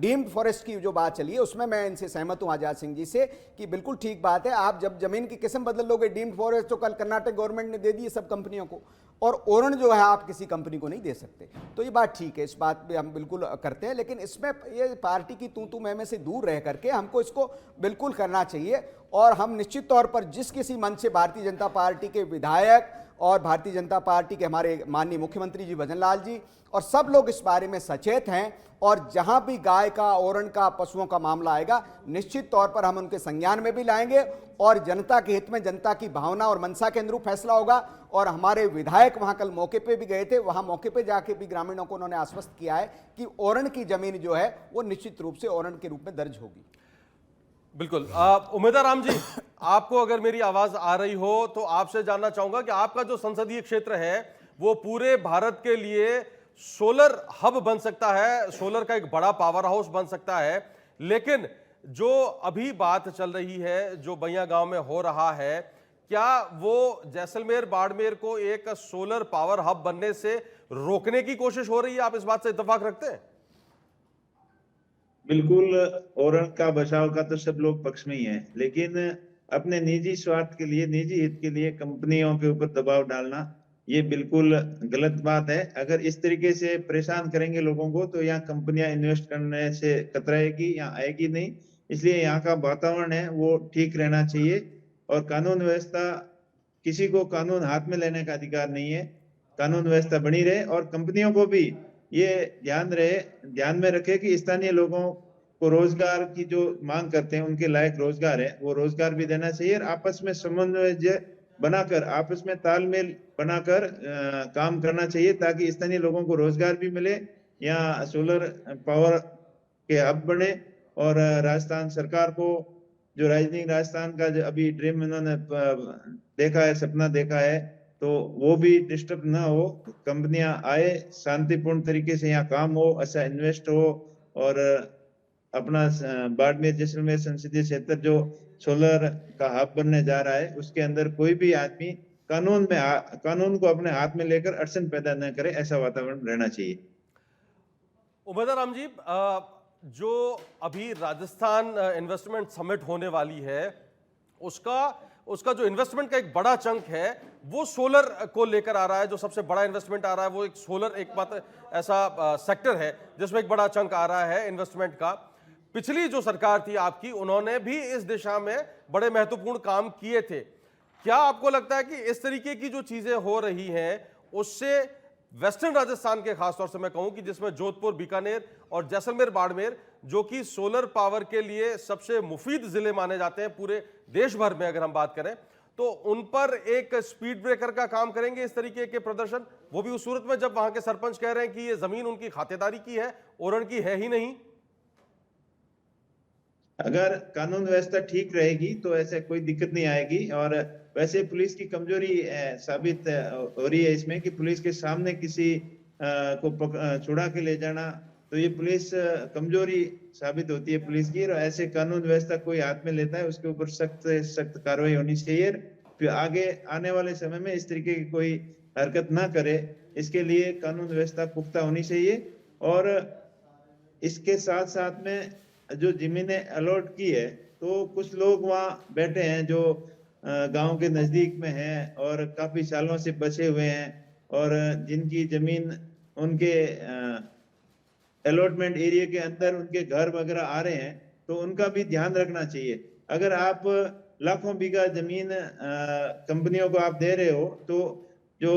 डीम्ड फॉरेस्ट की जो बात चली है उसमें मैं इनसे सहमत हूं आजाद सिंह जी से कि बिल्कुल ठीक बात है। आप जब जमीन की किस्म बदल लोगे, डीम्ड फॉरेस्ट तो कल कर्नाटक गवर्नमेंट ने दे दी सब कंपनियों को, और ओरण जो है आप किसी कंपनी को नहीं दे सकते, तो ये बात ठीक है, इस बात पे हम बिल्कुल करते हैं। लेकिन इसमें ये पार्टी की तू मैं से दूर रह करके हमको इसको बिल्कुल करना चाहिए। और हम निश्चित तौर पर जिस किसी मंच से भारतीय जनता पार्टी के विधायक और भारतीय जनता पार्टी के हमारे माननीय मुख्यमंत्री जी भजनलाल जी और सब लोग इस बारे में सचेत हैं, और जहां भी गाय का, ओरण का, पशुओं का मामला आएगा निश्चित तौर पर हम उनके संज्ञान में भी लाएंगे, और जनता के हित में, जनता की भावना और मंशा के अनुरूप फैसला होगा। और हमारे विधायक वहां कल मौके पे भी गए थे, वहां मौके पे जाके भी ग्रामीणों को उन्होंने आश्वस्त किया है कि ओरण की जमीन जो है वो निश्चित रूप से ओरण के रूप में दर्ज होगी। बिल्कुल। उमेदा राम जी, आपको अगर मेरी आवाज आ रही हो तो आपसे जानना चाहूंगा कि आपका जो संसदीय क्षेत्र है वो पूरे भारत के लिए सोलर हब बन सकता है, सोलर का एक बड़ा पावर हाउस बन सकता है, लेकिन जो अभी बात चल रही है, जो बैया गांव में हो रहा है, क्या वो जैसलमेर बाड़मेर को एक सोलर पावर हब बनने से रोकने की कोशिश हो रही है? आप इस बात से इत्तेफाक रखते हैं? बिल्कुल, ओरण का बचाव का तो सब लोग पक्ष में ही है, लेकिन अपने निजी स्वार्थ के लिए, निजी हित के लिए कंपनियों के ऊपर दबाव डालना ये बिल्कुल गलत बात है। अगर इस तरीके से परेशान करेंगे लोगों को तो यहाँ कंपनियां इन्वेस्ट करने से कतराएगी, यहाँ आएगी नहीं। इसलिए यहाँ का वातावरण है वो ठीक रहना चाहिए, और कानून व्यवस्था, किसी को कानून हाथ में लेने का अधिकार नहीं है। कानून व्यवस्था बनी रहे, और कंपनियों को भी ये ध्यान में रखे कि स्थानीय लोगों को रोजगार की जो मांग करते हैं, उनके लायक रोजगार है, वो रोजगार भी देना चाहिए, और आपस में समन्वय बनाकर, आपस में तालमेल बनाकर काम करना चाहिए, ताकि स्थानीय लोगों को रोजगार भी मिले, या सोलर पावर के हब बने। और राजस्थान सरकार को, जो राजनीतिक राजस्थान का जो अभी ड्रीम इन्होंने देखा है, सपना देखा है, तो वो भी डिस्टर्ब ना हो, कंपनियां आए, शांतिपूर्ण तरीके से यहाँ काम हो, अच्छा इन्वेस्ट हो, और अपना बाड़मेर जैसलमेर संसदीय क्षेत्र जो सोलर का हब बनने जा रहा है, उसके अंदर कोई भी आदमी कानून को अपने हाथ में लेकर अड़चन पैदा न करे, ऐसा वातावरण रहना चाहिए। उमेदा राम जी, जो अभी राजस्थान इन्वेस्टमेंट समिट होने वाली है, उसका जो इन्वेस्टमेंट का एक बड़ा चंक है वो सोलर को लेकर आ रहा है। जो सबसे बड़ा इन्वेस्टमेंट आ रहा है वो एक सोलर, एक बात ऐसा सेक्टर है जिसमें एक बड़ा चंक आ रहा है इन्वेस्टमेंट का। पिछली जो सरकार थी आपकी, उन्होंने भी इस दिशा में बड़े महत्वपूर्ण काम किए थे। क्या आपको लगता है कि इस तरीके की जो चीजें हो रही हैं उससे वेस्टर्न राजस्थान के, खासतौर से मैं कहूं कि जिसमें जोधपुर, बीकानेर और जैसलमेर बाड़मेर, जो कि सोलर पावर के लिए सबसे मुफीद जिले माने जाते हैं पूरे देश भर में अगर हम बात करें, तो उन पर एक स्पीड ब्रेकर का काम करेंगे इस तरीके के प्रदर्शन? वो भी उस सूरत में जब वहां के सरपंच कह रहे हैं कि ये जमीन उनकी खातेदारी की है, ओरण की है ही नहीं। अगर कानून व्यवस्था ठीक रहेगी तो ऐसे कोई दिक्कत नहीं आएगी। और वैसे पुलिस की कमजोरी साबित हो रही है इसमें, कि पुलिस के सामने किसी को छुड़ा के ले जाना, तो ये पुलिस कमजोरी साबित होती है पुलिस की। और ऐसे कानून व्यवस्था कोई हाथ में लेता है उसके ऊपर सख्त कार्रवाई होनी चाहिए। फिर आगे आने वाले समय में इस तरीके की कोई हरकत ना करे, इसके लिए कानून व्यवस्था पुख्ता होनी चाहिए। और इसके साथ साथ में जो जमीनें अलॉट की है, तो कुछ लोग वहाँ बैठे हैं जो गांव के नजदीक में हैं और काफी सालों से बचे हुए हैं, और जिनकी जमीन उनके अलॉटमेंट एरिया के अंदर उनके घर वगैरह आ रहे हैं, तो उनका भी ध्यान रखना चाहिए। अगर आप लाखों बीघा जमीन कंपनियों को आप दे रहे हो, तो जो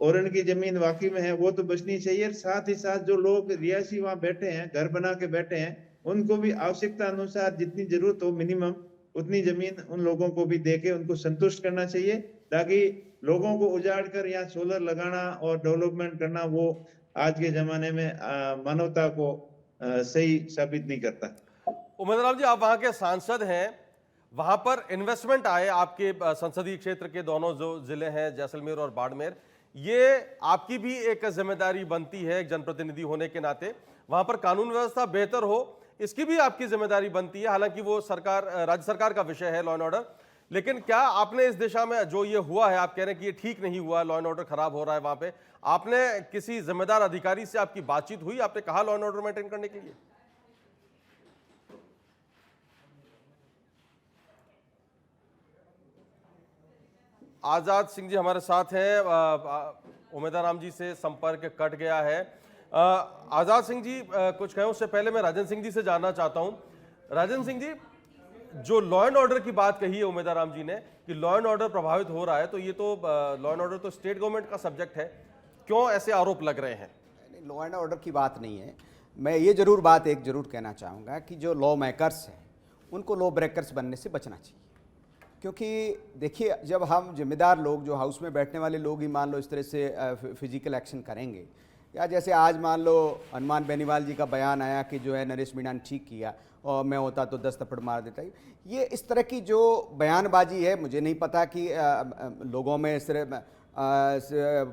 ओरण की जमीन वाकई में है वो तो बचनी चाहिए। साथ ही साथ जो लोग रिहायशी वहां बैठे हैं, घर बना के बैठे हैं, उनको भी आवश्यकता अनुसार जितनी जरूरत हो मिनिमम उतनी जमीन उन लोगों को भी देके उनको संतुष्ट करना चाहिए, ताकि लोगों को उजाड़ कर यहाँ सोलर लगाना और डेवलपमेंट करना वो आज के जमाने में मानवता को सही साबित नहीं करता। उमेदा राम जी, आप वहां के सांसद हैं, वहां पर इन्वेस्टमेंट आए आपके संसदीय क्षेत्र के दोनों जो जिले हैं जैसलमेर और बाड़मेर, ये आपकी भी एक जिम्मेदारी बनती है एक जनप्रतिनिधि होने के नाते। वहां पर कानून व्यवस्था बेहतर हो, इसकी भी आपकी जिम्मेदारी बनती है। हालांकि वो सरकार, राज्य सरकार का विषय है लॉ एंड ऑर्डर, लेकिन क्या आपने इस दिशा में जो ये हुआ है, आप कह रहे हैं कि ये ठीक नहीं हुआ, लॉ एंड ऑर्डर खराब हो रहा है वहां पे, आपने किसी जिम्मेदार अधिकारी से आपकी बातचीत हुई, आपने कहा लॉ एंड ऑर्डर मेंटेन करने के लिए? आजाद सिंह जी हमारे साथ हैं, उमेदाराम जी से संपर्क कट गया है। आजाद सिंह जी कुछ कहें उससे पहले मैं राजन सिंह जी से जानना चाहता हूं। राजन सिंह जी, जो लॉ एंड ऑर्डर की बात कही है उमेदाराम जी ने कि लॉ एंड ऑर्डर प्रभावित हो रहा है, तो ये तो लॉ एंड ऑर्डर तो स्टेट गवर्नमेंट का सब्जेक्ट है, क्यों ऐसे आरोप लग रहे हैं? लॉ एंड ऑर्डर की बात नहीं है। मैं ये जरूर कहना चाहूँगा कि जो लॉ मेकर्स हैं उनको लॉ ब्रेकर्स बनने से बचना चाहिए। क्योंकि देखिए, जब हम जिम्मेदार लोग, जो हाउस में बैठने वाले लोग ही मान लो इस तरह से फिजिकल एक्शन करेंगे, या जैसे आज मान लो हनुमान बेनीवाल जी का बयान आया कि जो है नरेश मीणा ने ठीक किया और मैं होता तो 10 थप्पड़ मार देता, ये इस तरह की जो बयानबाजी है, मुझे नहीं पता कि लोगों में इस तरह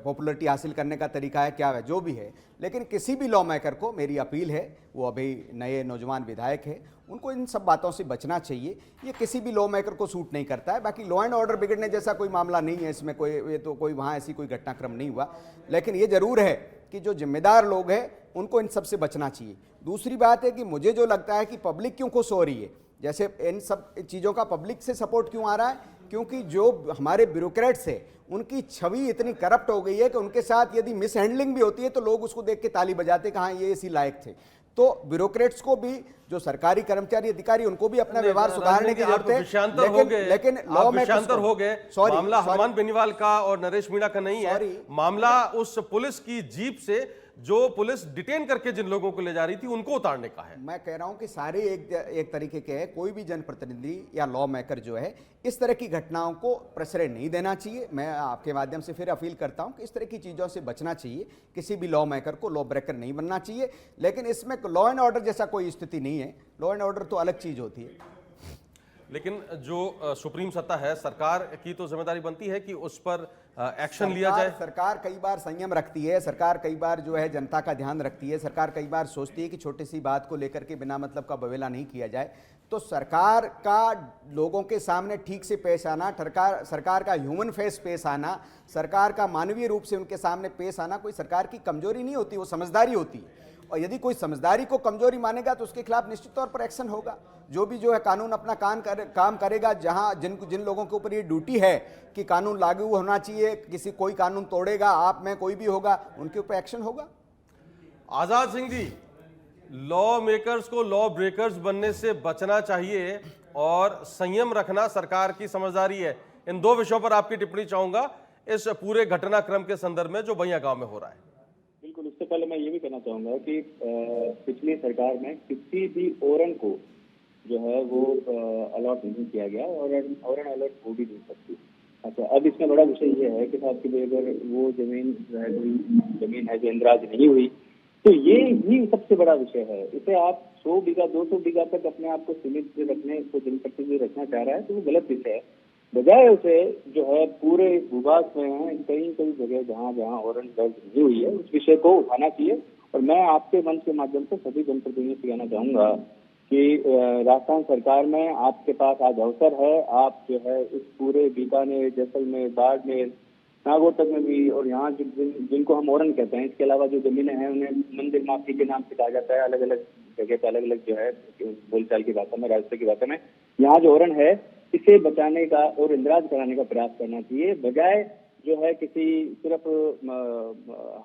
पॉपुलरिटी हासिल करने का तरीका है क्या है, जो भी है, लेकिन किसी भी लॉ मेकर को मेरी अपील है, वो अभी नए नौजवान विधायक है, उनको इन सब बातों से बचना चाहिए। ये किसी भी लॉ मेकर को सूट नहीं करता है। बाकी लॉ एंड ऑर्डर बिगड़ने जैसा कोई मामला नहीं है इसमें, ये तो कोई वहाँ ऐसी कोई घटनाक्रम नहीं हुआ, लेकिन ये जरूर है कि जो जिम्मेदार लोग हैं उनको इन सब से बचना चाहिए। दूसरी बात है कि मुझे जो लगता है कि पब्लिक क्यों खुश हो रही है, जैसे इन सब चीज़ों का पब्लिक से सपोर्ट क्यों आ रहा है, क्योंकि जो हमारे ब्यूरोक्रेट्स है उनकी छवि इतनी करप्ट हो गई है कि उनके साथ यदि मिस हैंडलिंग भी होती है तो लोग उसको देख के ताली बजाते कि हाँ ये इसी लायक थे। तो ब्यूरोक्रेट्स को भी, जो सरकारी कर्मचारी अधिकारी, उनको भी अपना व्यवहार सुधारने की जरूरत है। लेकिन लॉ में हो गए, मामला हनुमान बेनीवाल का और नरेश मीणा का नहीं है, मामला उस पुलिस की जीप से जो पुलिस डिटेन करके जिन लोगों को ले जा रही थी उनको उतारने का है। मैं कह रहा हूं कि सारे एक तरीके के हैं। कोई भी जनप्रतिनिधि या लॉ मेकर जो है इस तरह की घटनाओं को प्रश्रय नहीं देना चाहिए। मैं आपके माध्यम से फिर अपील करता हूं कि इस तरह की चीज़ों से बचना चाहिए। किसी भी लॉ मेकर को लॉ ब्रेकर नहीं बनना चाहिए। लेकिन इसमें लॉ एंड ऑर्डर जैसा कोई स्थिति नहीं है। लॉ एंड ऑर्डर तो अलग चीज़ होती है। लेकिन जो सुप्रीम सत्ता है, सरकार की तो जिम्मेदारी बनती है कि उस पर एक्शन लिया जाए। सरकार कई बार संयम रखती है, सरकार कई बार जो है जनता का ध्यान रखती है, सरकार कई बार सोचती है कि छोटी सी बात को लेकर के बिना मतलब का बवेला नहीं किया जाए। तो सरकार का लोगों के सामने ठीक से पेश आना, सरकार का ह्यूमन फेस पेश आना, सरकार का मानवीय रूप से उनके सामने पेश आना कोई सरकार की कमजोरी नहीं होती, वो समझदारी होती है। और यदि कोई समझदारी को कमजोरी मानेगा तो उसके खिलाफ निश्चित तौर पर एक्शन होगा। जो भी जो है कानून अपना काम करेगा, जहां जिन लोगों के ऊपर ये ड्यूटी है कि कानून लागू होना चाहिए, किसी कोई कानून तोड़ेगा, आप में कोई भी होगा, उनके ऊपर एक्शन होगा। आजाद सिंह जी, लॉ मेकर्स को लॉ ब्रेकर्स बनने से बचना चाहिए और संयम रखना सरकार की समझदारी है। इन दो विषयों पर आपकी टिप्पणी चाहूंगा इस पूरे घटनाक्रम के संदर्भ में जो बहिया गांव में हो रहा है। बिल्कुल, उससे पहले मैं ये भी कहना चाहूंगा कि पिछली सरकार में किसी भी ओरन को जो है वो अलॉट नहीं किया गया और ओरन अलॉट हो भी नहीं सकती। अच्छा, अब इसमें बड़ा विषय ये है कि साहब की अगर वो जमीन जो है कोई जमीन है जो इंदिराज नहीं हुई तो ये ही सबसे बड़ा विषय है। इसे आप 100 बीघा 200 बीघा तक अपने आप को सीमित रखने को जनप्रतिनिधि रखना चाह रहा है तो वो गलत विषय है। बजाय उसे जो है पूरे भूभाग में कई जगह जहाँ जहाँ ओरन दर्ज नहीं हुई है उस विषय को उठाना चाहिए। और मैं आपके मंच के माध्यम से सभी जनप्रतिनिधियों से कहना चाहूंगा कि राजस्थान सरकार में आपके पास आज अवसर है। आप जो है इस पूरे बीकानेर, जैसलमेर, बाड़मेर, नागौर तक में भी, और यहाँ जिनको हम ओरन कहते हैं, इसके अलावा जो जमीनें हैं उन्हें मंदिर माफी के नाम से कहा जाता है। अलग अलग जगह पे अलग अलग जो है बोलचाल की भाषा में, राजस्थान की भाषा में, यहाँ जो ओरन है इसे बचाने का और इंदिराज कराने का प्रयास करना चाहिए। बजाय जो है किसी सिर्फ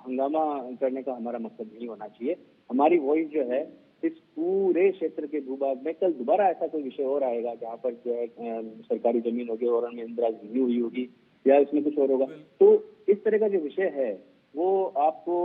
हंगामा करने का हमारा मकसद नहीं होना चाहिए। हमारी वॉइस जो है इस पूरे क्षेत्र के भूभाग में, कल दोबारा ऐसा कोई विषय और आएगा जहाँ पर जो है सरकारी जमीन होगी और में इंदिराज नहीं हुई होगी या इसमें कुछ और होगा, तो इस तरह का जो विषय है वो आपको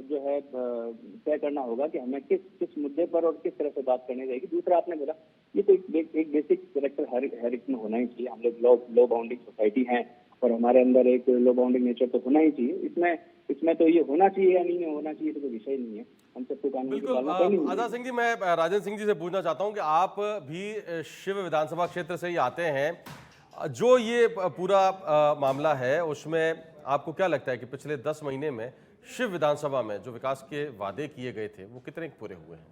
जो है तय करना होगा कि हमें किस मुद्दे पर और किस तरह से बात करनी रहेगी। दूसरा, आपने बोला ये तो एक बेसिक कैरेक्टर हर एक में होना ही चाहिए। हम लोग लॉ बाउंडिंग सोसाइटी हैं और हमारे अंदर एक लॉ बाउंडिंग नेचर तो होना ही चाहिए। इसमें तो ये होना चाहिए या नहीं होना चाहिए तो कोई विषय नहीं है। हम सबको कानून की पालना करनी है। आजाद सिंह जी, मैं राजन सिंह जी से पूछना चाहता हूं कि आप भी शिव विधानसभा क्षेत्र से ही आते हैं। जो ये पूरा मामला है उसमें आपको क्या लगता है कि पिछले 10 महीने में शिव विधानसभा में जो विकास के वादे किए गए थे वो कितने पूरे हुए हैं?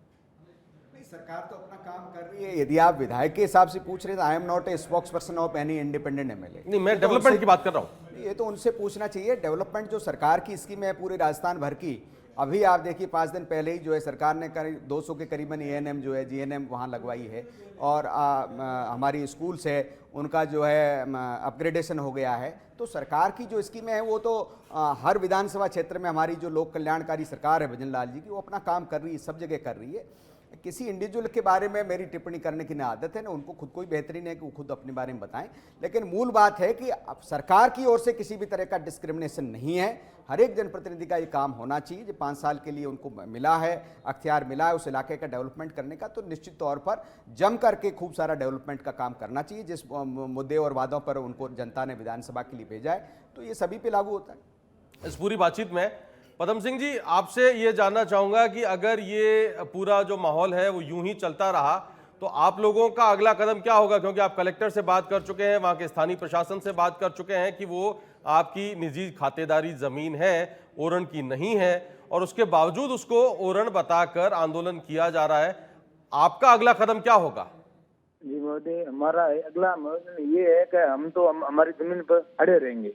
सरकार तो अपना काम कर रही है। यदि आप विधायक के हिसाब से पूछ रहे हैं, I am not a spokes person of any independent MLA. नहीं, मैं डेवलपमेंट की बात कर रहा हूँ। ये तो उनसे पूछना चाहिए। डेवलपमेंट जो सरकार की स्कीम है पूरे राजस्थान भर की, अभी आप देखिए 5 दिन पहले ही जो है सरकार ने करीब 200 के करीबन एएनएम जो है जीएनएम वहाँ लगवाई है, और हमारी स्कूल्स है उनका जो है अपग्रेडेशन हो गया है। तो सरकार की जो स्कीमें हैं वो तो हर विधानसभा क्षेत्र में हमारी जो लोक कल्याणकारी सरकार है भजन लाल जी की, वो अपना काम कर रही है, सब जगह कर रही है। किसी इंडिविजुअल के बारे में मेरी टिप्पणी करने की ना आदत है ना उनको, खुद को ही बेहतरीन है कि वो खुद अपने बारे में बताएं। लेकिन मूल बात है कि अब सरकार की ओर से किसी भी तरह का डिस्क्रिमिनेशन नहीं है। हर एक जनप्रतिनिधि का ये काम होना चाहिए। जो 5 साल के लिए उनको मिला है, अख्तियार मिला है उस इलाके का डेवलपमेंट करने का, तो निश्चित तौर पर जम करके खूब सारा डेवलपमेंट का काम करना चाहिए। जिस मुद्दे और वादों पर उनको जनता ने विधानसभा के लिए भेजा है, तो ये सभी पे लागू होता है। इस पूरी बातचीत में पदम सिंह जी, आपसे ये जानना चाहूंगा कि अगर ये पूरा जो माहौल है वो यूं ही चलता रहा तो आप लोगों का अगला कदम क्या होगा? क्योंकि आप कलेक्टर से बात कर चुके हैं, वहां के स्थानीय प्रशासन से बात कर चुके हैं कि वो आपकी निजी खातेदारी जमीन है, ओरण की नहीं है, और उसके बावजूद उसको ओरण बताकर आंदोलन किया जा रहा है। आपका अगला कदम क्या होगा? जी महोदय, हमारा अगला ये है कि हम तो हमारी जमीन पर अड़े रहेंगे।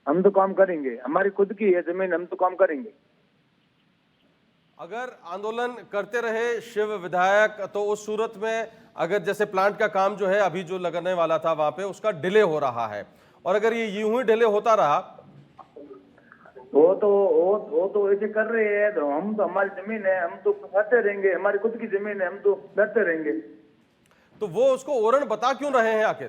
हम तो काम करेंगे, हमारी खुद की है जमीन, हम तो काम करेंगे। अगर आंदोलन करते रहे शिव विधायक, तो उस सूरत में अगर जैसे प्लांट का काम जो है अभी जो लगने वाला था वहां पे, उसका डिले हो रहा है, और अगर ये यूं ही डिले होता रहा वो तो ऐसे कर रहे हैं, तो हम तो हमारी जमीन है, हम तो करते रहेंगे। हमारी खुद की जमीन है, हम तो लड़ते रहेंगे। तो वो उसको ओरण बता क्यों रहे हैं आखिर?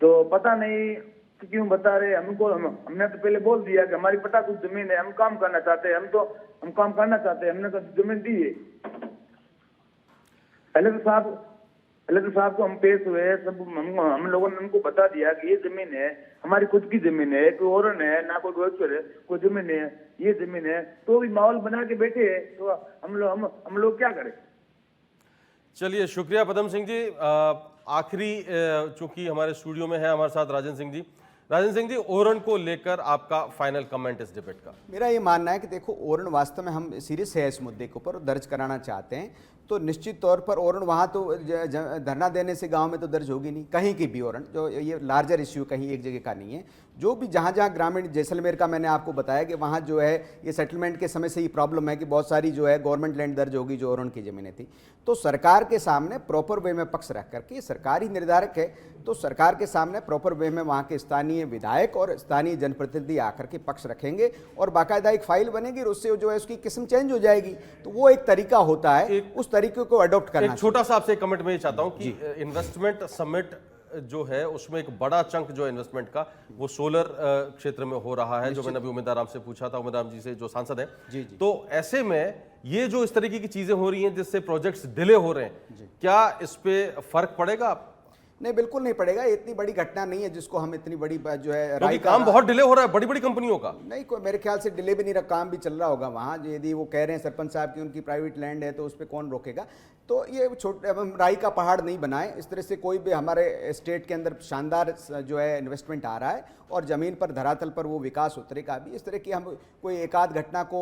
तो पता नहीं कि क्यों बता रहे हमको। हमने तो पहले बोल दिया कि हमारी पटा कुछ जमीन है, हम काम करना चाहते हैं। हम काम करना चाहते हैं, हमने तो जमीन दी है। पहले तो साहब को हम पेश हुए, सब हम लोगों ने उनको बता दिया कि ये जमीन है, हमारी खुद की जमीन है, कोई ओरण है ना, कोई गोचर है, कोई जमीन है, ये जमीन है। तो भी माहौल बना के बैठे है, तो हम लोग क्या करें? चलिए, शुक्रिया पदम सिंह जी। आखिरी चूंकि हमारे स्टूडियो में है हमारे साथ राजन सिंह जी। राजन सिंह जी, ओरण को लेकर आपका फाइनल कमेंट इस डिबेट का? मेरा ये मानना है कि देखो, ओरण वास्तव में हम सीरियस है इस मुद्दे के ऊपर, दर्ज कराना चाहते हैं, तो निश्चित तौर पर ओरण वहाँ तो धरना देने से गांव में तो दर्ज होगी नहीं, कहीं की भी ओरण, जो ये लार्जर इश्यू कहीं एक जगह का नहीं है। जो भी जहाँ जहाँ ग्रामीण जैसलमेर का मैंने आपको बताया कि वहाँ जो है ये सेटलमेंट के समय से ही प्रॉब्लम है कि बहुत सारी जो है गवर्नमेंट लैंड दर्ज होगी जो ओरण की ज़मीनें थी। तो सरकार के सामने प्रॉपर वे में पक्ष रख करके, सरकार ही निर्धारक है, तो सरकार के सामने प्रॉपर वे में वहाँ के स्थानीय विधायक और स्थानीय जनप्रतिनिधि आकर के पक्ष रखेंगे और बाकायदा एक फाइल बनेगी और उससे जो है उसकी किस्म चेंज हो जाएगी। तो वो एक तरीका होता है, उस तरीके को अडॉप्ट करना। एक छोटा सा आपसे कमेंट में ये चाहता हूं कि इन्वेस्टमेंट समिट जो है उसमें एक बड़ा चंक जो इन्वेस्टमेंट का वो सोलर क्षेत्र में हो रहा है, जो मैंने अभी उमेदवार राम से पूछा था, उमेदवार राम जी से जो सांसद हैं। तो ऐसे में ये जो इस तरीके की चीजें हो रही हैं जिससे प्रोजेक्ट्स डिले हो रहे हैं, क्या इस पे फर्क पड़ेगा? नहीं, बिल्कुल नहीं पड़ेगा। इतनी बड़ी घटना नहीं है जिसको हम इतनी बड़ी जो है क्योंकि काम बहुत डिले हो रहा है बड़ी बड़ी कंपनियों का। नहीं, कोई मेरे ख्याल से डिले भी नहीं रहा, काम भी चल रहा होगा वहाँ। यदि वो कह रहे हैं सरपंच साहब की उनकी प्राइवेट लैंड है तो उस पर कौन रोकेगा। तो ये छोटे राई का पहाड़ नहीं बनाए इस तरह से। कोई भी हमारे स्टेट के अंदर शानदार जो है इन्वेस्टमेंट आ रहा है और ज़मीन पर धरातल पर वो विकास उतरेगा भी। इस तरह की हम कोई एक आध घटना को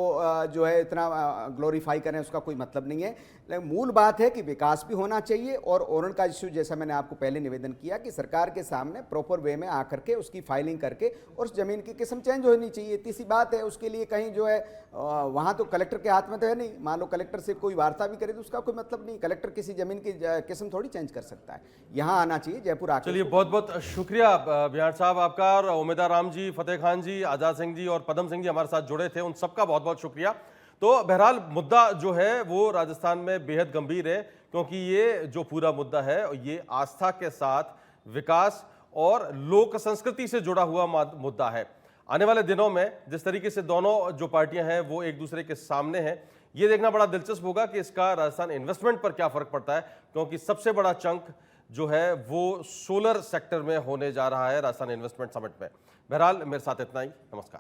जो है इतना ग्लोरीफाई करें उसका कोई मतलब नहीं है। लेकिन मूल बात है कि विकास भी होना चाहिए और ओरण का इश्यू, जैसा मैंने आपको पहले निवेदन किया कि सरकार के सामने प्रॉपर वे में आकर के उसकी फाइलिंग करके और उस जमीन की किस्म चेंज होनी चाहिए। इतनी सी बात है। उसके लिए कहीं जो है वहाँ तो कलेक्टर के हाथ में तो है नहीं। मान लो कलेक्टर से कोई वार्ता भी करे तो उसका कोई मतलब नहीं। कलेक्टर किसी जमीन की किस्म थोड़ी चेंज कर सकता है, यहाँ आना चाहिए जयपुर आकर। चलिए, बहुत बहुत शुक्रिया बिहार साहब आपका, और उमेदवार राम जी, फतेह खान जी, आजाद सिंह जी और पदम सिंह जी हमारे साथ जुड़े थे, उन सबका बहुत बहुत शुक्रिया। तो बहरहाल मुद्दा जो है वो राजस्थान में बेहद गंभीर है, क्योंकि ये जो पूरा मुद्दा है ये आस्था के साथ विकास और लोक संस्कृति से जुड़ा हुआ मुद्दा है। आने वाले दिनों में जिस तरीके से दोनों जो पार्टियां हैं वो एक दूसरे के सामने हैं, ये देखना बड़ा दिलचस्प होगा कि इसका राजस्थान इन्वेस्टमेंट पर क्या फर्क पड़ता है, क्योंकि सबसे बड़ा चंक जो है वो सोलर सेक्टर में होने जा रहा है राजस्थान इन्वेस्टमेंट समिट में। बहरहाल मेरे साथ इतना ही, नमस्कार।